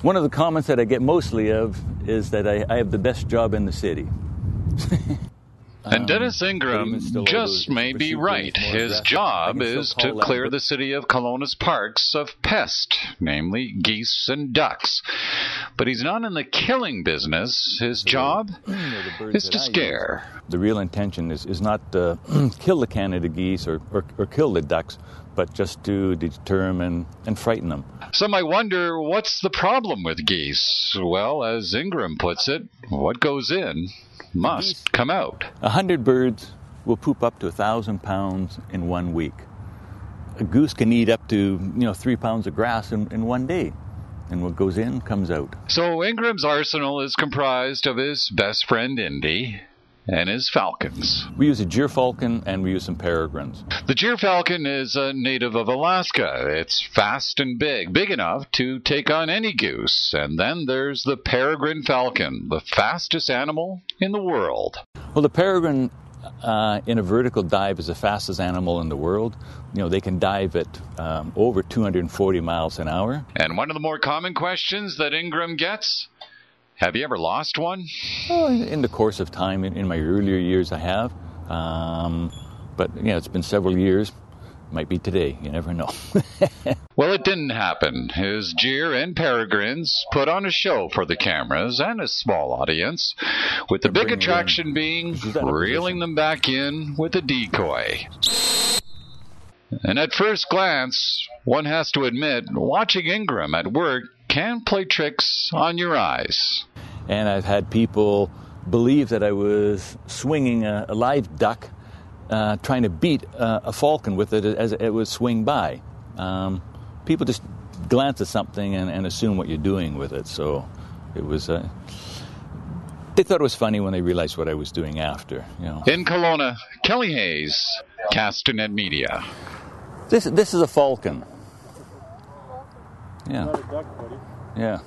One of the comments that I get mostly of is that I have the best job in the city. And Dennis Ingram just may be right. His job is to clear the city of Kelowna's parks of pests, namely geese and ducks. But he's not in the killing business. His job is to scare. The real intention is not to kill the Canada geese or kill the ducks, but just to deter them and frighten them. Some might wonder, what's the problem with geese? Well, as Ingram puts it, what goes in must come out. 100 birds will poop up to 1,000 pounds in 1 week. A goose can eat up to 3 pounds of grass in 1 day. And what goes in comes out. So Ingram's arsenal is comprised of his best friend Indy and his falcons. We use a gyrfalcon and we use some peregrines. The gyrfalcon is a native of Alaska. It's fast and big enough to take on any goose. And then there's the peregrine falcon, the fastest animal in the world. Well, the peregrine in a vertical dive is the fastest animal in the world. They can dive at over 240 miles an hour. And one of the more common questions that Ingram gets, have you ever lost one? Well, in the course of time, in my earlier years, I have. But, it's been several years. Might be today. You never know. Well, it didn't happen. His gyr and peregrines put on a show for the cameras and a small audience, with the big attraction being reeling them back in with a decoy. And at first glance, one has to admit, watching Ingram at work can play tricks on your eyes. And I've had people believe that I was swinging a live duck, trying to beat a falcon with it as it would swing by. People just glance at something and assume what you're doing with it. So it was... they thought it was funny when they realized what I was doing after. In Kelowna, Kelly Hayes, Castanet Media. This is a falcon. Yeah. Not a duck, buddy. Yeah.